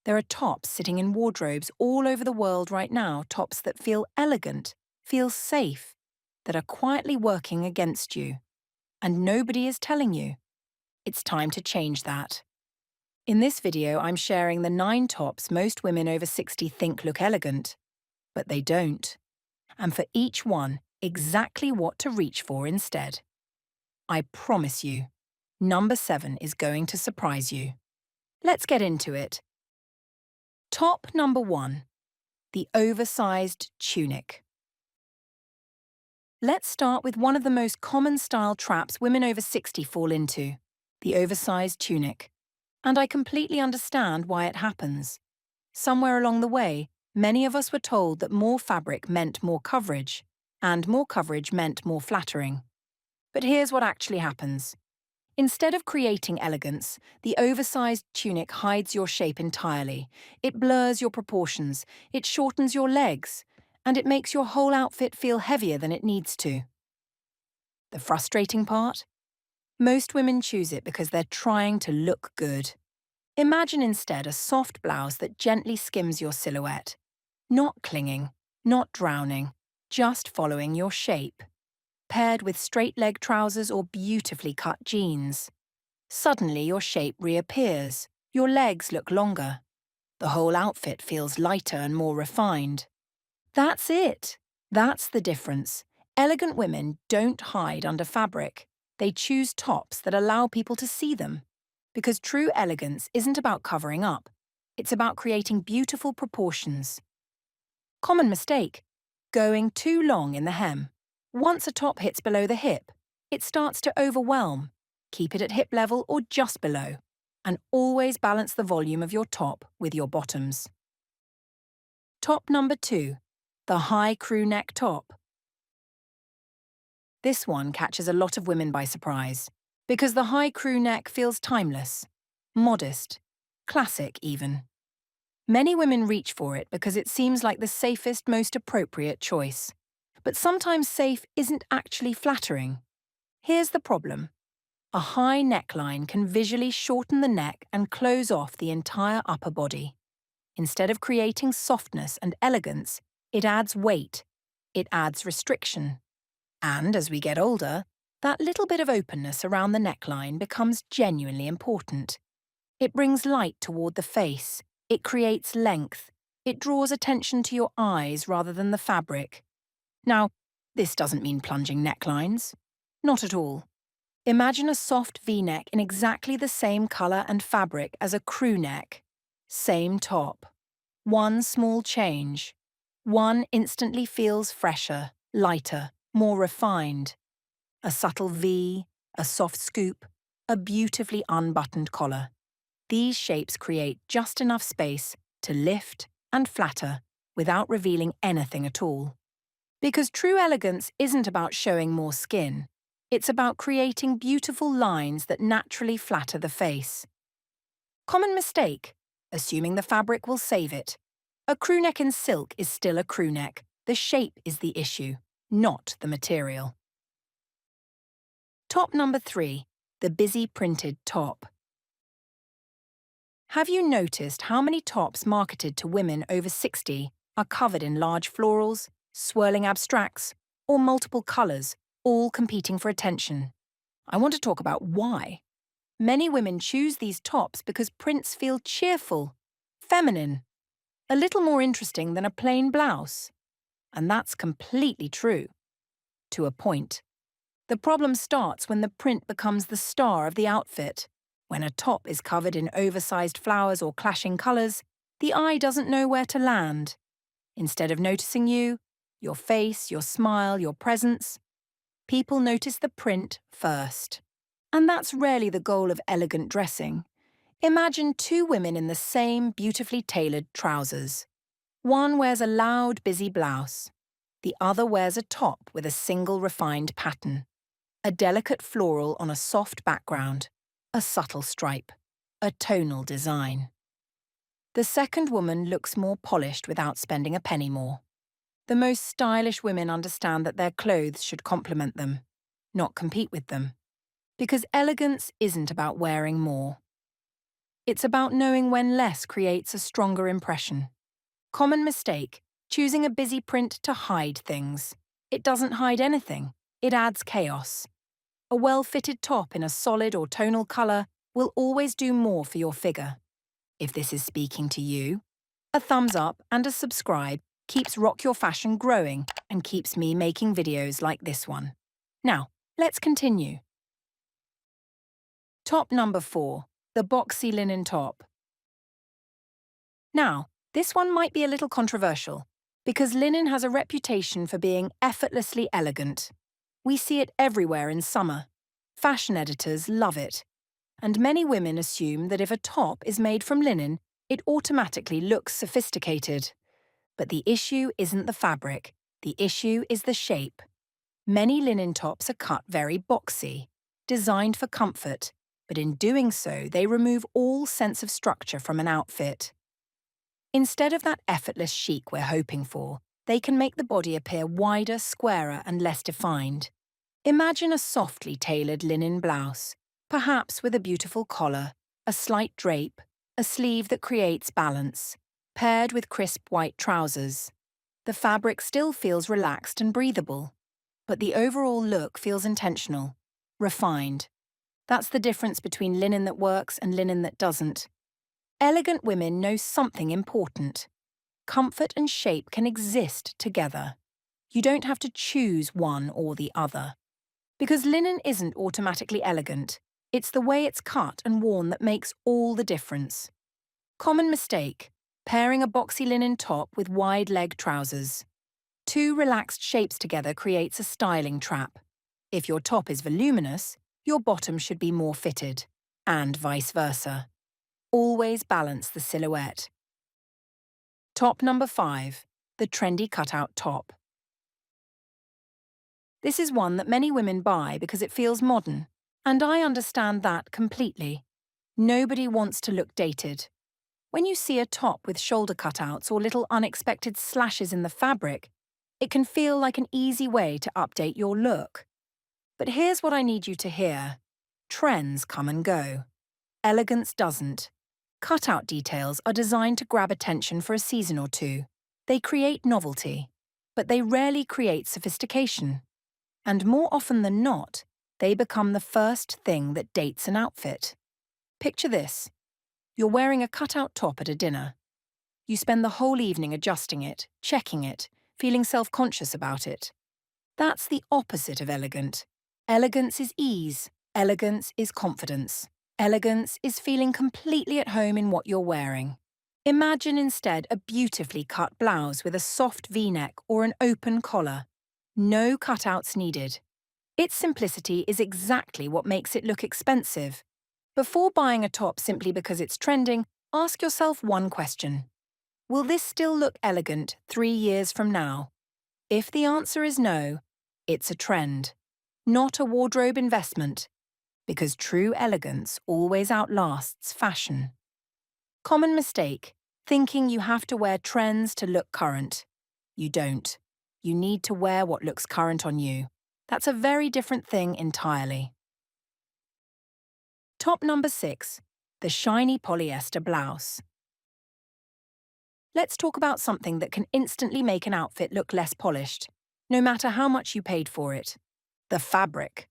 There are tops sitting in wardrobes all over the world right now, tops that feel elegant, feel safe, that are quietly working against you. And nobody is telling you. It's time to change that. In this video, I'm sharing the 9 tops most women over 60 think look elegant, but they don't. And for each one, exactly what to reach for instead. I promise you, number 7 is going to surprise you. Let's get into it. Top number 1, the oversized tunic. Let's start with one of the most common style traps women over 60 fall into, the oversized tunic. And I completely understand why it happens. Somewhere along the way, many of us were told that more fabric meant more coverage, and more coverage meant more flattering. But here's what actually happens. Instead of creating elegance, the oversized tunic hides your shape entirely. It blurs your proportions, it shortens your legs, and it makes your whole outfit feel heavier than it needs to. The frustrating part? Most women choose it because they're trying to look good. Imagine instead a soft blouse that gently skims your silhouette. Not clinging, not drowning, just following your shape. Paired with straight leg trousers or beautifully cut jeans. Suddenly your shape reappears, your legs look longer. The whole outfit feels lighter and more refined. That's it. That's the difference. Elegant women don't hide under fabric. They choose tops that allow people to see them. Because true elegance isn't about covering up. It's about creating beautiful proportions. Common mistake: going too long in the hem. Once a top hits below the hip, it starts to overwhelm. Keep it at hip level or just below. And always balance the volume of your top with your bottoms. Top number 2, the high crew neck top. This one catches a lot of women by surprise, because the high crew neck feels timeless, modest, classic even. Many women reach for it because it seems like the safest, most appropriate choice. But sometimes safe isn't actually flattering. Here's the problem. A high neckline can visually shorten the neck and close off the entire upper body. Instead of creating softness and elegance, it adds weight. It adds restriction. And as we get older, that little bit of openness around the neckline becomes genuinely important. It brings light toward the face. It creates length. It draws attention to your eyes rather than the fabric. Now, this doesn't mean plunging necklines. Not at all. Imagine a soft V-neck in exactly the same colour and fabric as a crew neck. Same top. One small change. One instantly feels fresher, lighter, more refined. A subtle V, a soft scoop, a beautifully unbuttoned collar. These shapes create just enough space to lift and flatter without revealing anything at all. Because true elegance isn't about showing more skin. It's about creating beautiful lines that naturally flatter the face. Common mistake: assuming the fabric will save it. A crew neck in silk is still a crew neck. The shape is the issue, not the material. Top number 3, the busy printed top. Have you noticed how many tops marketed to women over 60 are covered in large florals, swirling abstracts, or multiple colours, all competing for attention? I want to talk about why. Many women choose these tops because prints feel cheerful, feminine, a little more interesting than a plain blouse. And that's completely true. To a point. The problem starts when the print becomes the star of the outfit. When a top is covered in oversized flowers or clashing colours, the eye doesn't know where to land. Instead of noticing you, your face, your smile, your presence, people notice the print first. And that's rarely the goal of elegant dressing. Imagine 2 women in the same beautifully tailored trousers. One wears a loud, busy blouse. The other wears a top with a single refined pattern. A delicate floral on a soft background. A subtle stripe. A tonal design. The second woman looks more polished without spending a penny more. The most stylish women understand that their clothes should complement them, not compete with them. Because elegance isn't about wearing more. It's about knowing when less creates a stronger impression. Common mistake, choosing a busy print to hide things. It doesn't hide anything, it adds chaos. A well-fitted top in a solid or tonal colour will always do more for your figure. If this is speaking to you, a thumbs up and a subscribe keeps Rock Your Fashion growing and keeps me making videos like this one. Now, let's continue. Top number 4, the boxy linen top. Now, this one might be a little controversial, because linen has a reputation for being effortlessly elegant. We see it everywhere in summer. Fashion editors love it. And many women assume that if a top is made from linen, it automatically looks sophisticated. But the issue isn't the fabric, the issue is the shape. Many linen tops are cut very boxy, designed for comfort, but in doing so, they remove all sense of structure from an outfit. Instead of that effortless chic we're hoping for, they can make the body appear wider, squarer, and less defined. Imagine a softly tailored linen blouse, perhaps with a beautiful collar, a slight drape, a sleeve that creates balance, paired with crisp white trousers. The fabric still feels relaxed and breathable, but the overall look feels intentional, refined. That's the difference between linen that works and linen that doesn't. Elegant women know something important. Comfort and shape can exist together. You don't have to choose one or the other. Because linen isn't automatically elegant, it's the way it's cut and worn that makes all the difference. Common mistake, pairing a boxy linen top with wide leg trousers. Two relaxed shapes together creates a styling trap. If your top is voluminous, your bottom should be more fitted, and vice versa. Always balance the silhouette. Top number 5, the trendy cutout top. This is one that many women buy because it feels modern, and I understand that completely. Nobody wants to look dated. When you see a top with shoulder cutouts or little unexpected slashes in the fabric, it can feel like an easy way to update your look. But here's what I need you to hear. Trends come and go. Elegance doesn't. Cutout details are designed to grab attention for a season or two. They create novelty, but they rarely create sophistication. And more often than not, they become the first thing that dates an outfit. Picture this. You're wearing a cutout top at a dinner. You spend the whole evening adjusting it, checking it, feeling self-conscious about it. That's the opposite of elegant. Elegance is ease. Elegance is confidence. Elegance is feeling completely at home in what you're wearing. Imagine instead a beautifully cut blouse with a soft V-neck or an open collar. No cutouts needed. Its simplicity is exactly what makes it look expensive. Before buying a top simply because it's trending, ask yourself one question. Will this still look elegant 3 years from now? If the answer is no, it's a trend, not a wardrobe investment, because true elegance always outlasts fashion. Common mistake, thinking you have to wear trends to look current. You don't. You need to wear what looks current on you. That's a very different thing entirely. Top number 6, the shiny polyester blouse. Let's talk about something that can instantly make an outfit look less polished, no matter how much you paid for it. The fabric.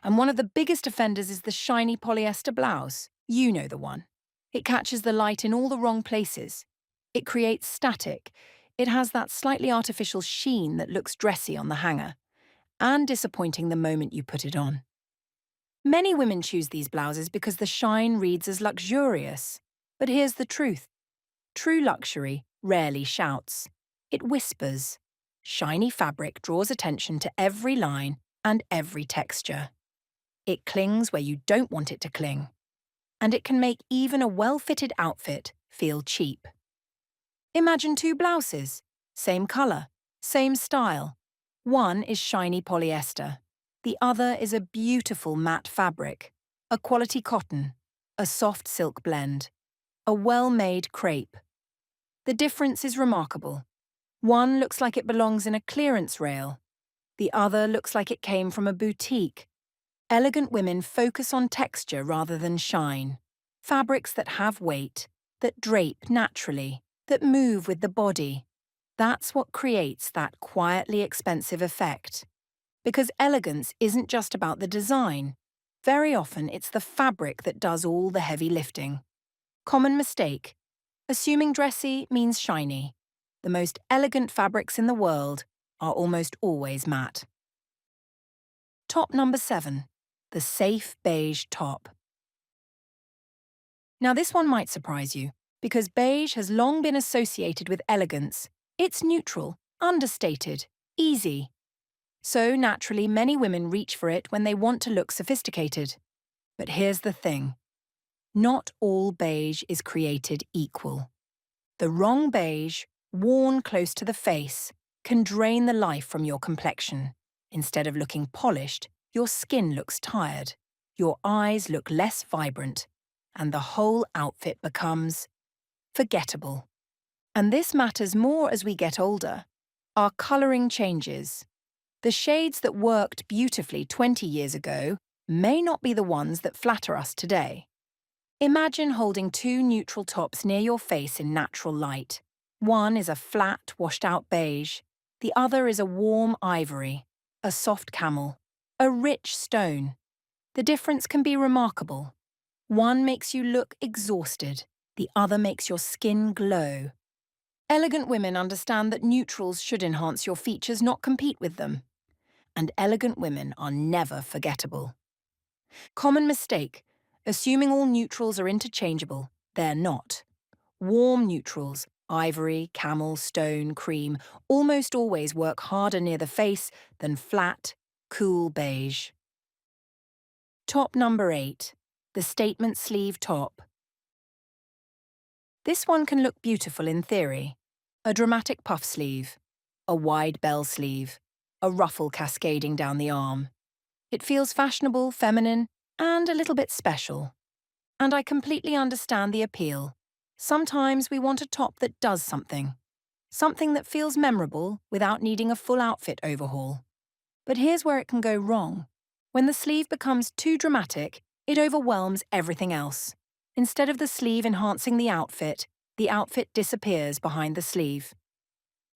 And one of the biggest offenders is the shiny polyester blouse. You know the one. It catches the light in all the wrong places. It creates static. It has that slightly artificial sheen that looks dressy on the hanger, and disappointing the moment you put it on. Many women choose these blouses because the shine reads as luxurious. But here's the truth. True luxury rarely shouts. It whispers. Shiny fabric draws attention to every line and every texture. It clings where you don't want it to cling. And it can make even a well-fitted outfit feel cheap. Imagine 2 blouses, same colour, same style. One is shiny polyester. The other is a beautiful matte fabric, a quality cotton, a soft silk blend, a well-made crepe. The difference is remarkable. One looks like it belongs in a clearance rail. The other looks like it came from a boutique. Elegant women focus on texture rather than shine. Fabrics that have weight, that drape naturally, that move with the body. That's what creates that quietly expensive effect. Because elegance isn't just about the design. Very often it's the fabric that does all the heavy lifting. Common mistake. Assuming dressy means shiny. The most elegant fabrics in the world are almost always matte. Top number 7. The safe beige top. Now this one might surprise you, because beige has long been associated with elegance. It's neutral, understated, easy. So naturally many women reach for it when they want to look sophisticated. But here's the thing. Not all beige is created equal. The wrong beige, worn close to the face, can drain the life from your complexion. Instead of looking polished, your skin looks tired, your eyes look less vibrant, and the whole outfit becomes forgettable. And this matters more as we get older. Our colouring changes. The shades that worked beautifully 20 years ago may not be the ones that flatter us today. Imagine holding two neutral tops near your face in natural light. One is a flat, washed-out beige. The other is a warm ivory, a soft camel, a rich stone. The difference can be remarkable. One makes you look exhausted. The other makes your skin glow. Elegant women understand that neutrals should enhance your features, not compete with them. And elegant women are never forgettable. Common mistake. Assuming all neutrals are interchangeable. They're not. Warm neutrals, ivory, camel, stone, cream, almost always work harder near the face than flat, cool beige. Top number 8. The statement sleeve top. This one can look beautiful in theory. A dramatic puff sleeve, a wide bell sleeve, a ruffle cascading down the arm. It feels fashionable, feminine, and a little bit special. And I completely understand the appeal. Sometimes we want a top that does something. Something that feels memorable without needing a full outfit overhaul. But here's where it can go wrong. When the sleeve becomes too dramatic, it overwhelms everything else. Instead of the sleeve enhancing the outfit disappears behind the sleeve.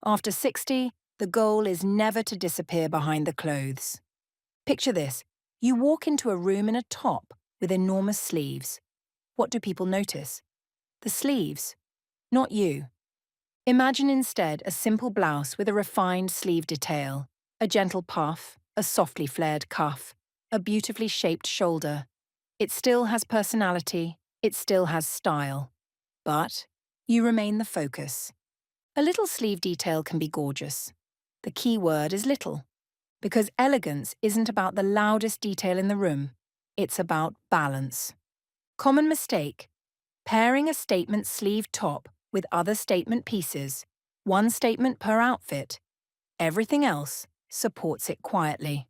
After 60, the goal is never to disappear behind the clothes. Picture this. You walk into a room in a top with enormous sleeves. What do people notice? The sleeves, not you. Imagine instead a simple blouse with a refined sleeve detail, a gentle puff, a softly flared cuff, a beautifully shaped shoulder. It still has personality, it still has style. But you remain the focus. A little sleeve detail can be gorgeous. The key word is little. Because elegance isn't about the loudest detail in the room, it's about balance. Common mistake. Pairing a statement sleeve top with other statement pieces, one statement per outfit. Everything else supports it quietly.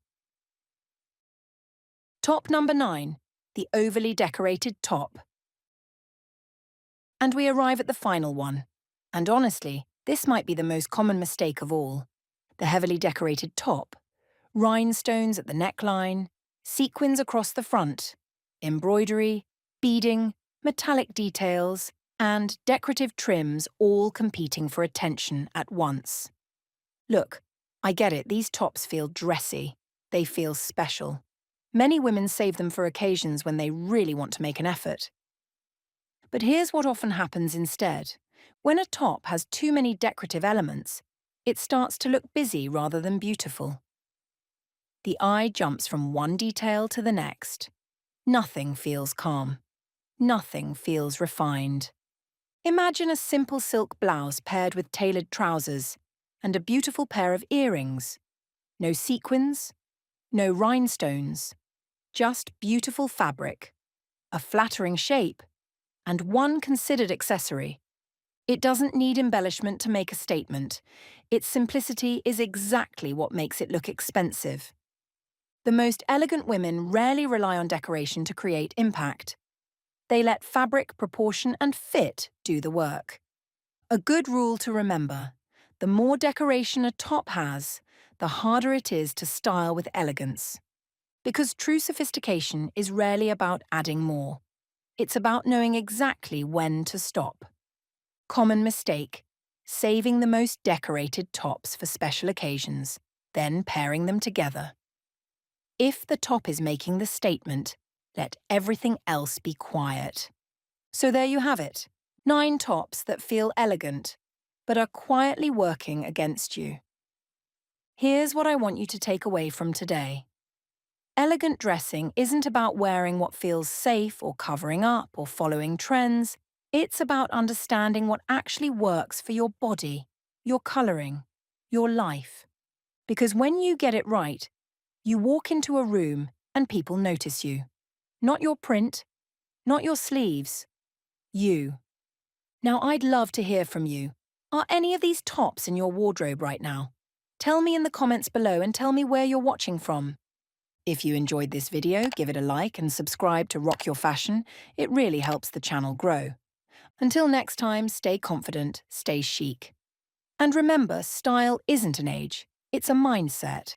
Top number 9. The overly decorated top. And we arrive at the final one. And honestly, this might be the most common mistake of all. The heavily decorated top. Rhinestones at the neckline, sequins across the front, embroidery, beading, metallic details, and decorative trims all competing for attention at once. Look, I get it, these tops feel dressy. They feel special. Many women save them for occasions when they really want to make an effort. But here's what often happens instead. When a top has too many decorative elements, it starts to look busy rather than beautiful. The eye jumps from one detail to the next. Nothing feels calm. Nothing feels refined. Imagine a simple silk blouse paired with tailored trousers and a beautiful pair of earrings. No sequins, no rhinestones, just beautiful fabric, a flattering shape, and one considered accessory. It doesn't need embellishment to make a statement. Its simplicity is exactly what makes it look expensive. The most elegant women rarely rely on decoration to create impact. They let fabric, proportion, and fit do the work. A good rule to remember: the more decoration a top has, the harder it is to style with elegance. Because true sophistication is rarely about adding more. It's about knowing exactly when to stop. Common mistake: saving the most decorated tops for special occasions, then pairing them together. If the top is making the statement, let everything else be quiet. So there you have it, 9 tops that feel elegant, but are quietly working against you. Here's what I want you to take away from today. Elegant dressing isn't about wearing what feels safe or covering up or following trends. It's about understanding what actually works for your body, your colouring, your life. Because when you get it right, you walk into a room and people notice you. Not your print, not your sleeves, you. Now, I'd love to hear from you. Are any of these tops in your wardrobe right now? Tell me in the comments below and tell me where you're watching from. If you enjoyed this video, give it a like and subscribe to Rock Your Fashion. It really helps the channel grow. Until next time, stay confident, stay chic. And remember, style isn't an age, it's a mindset.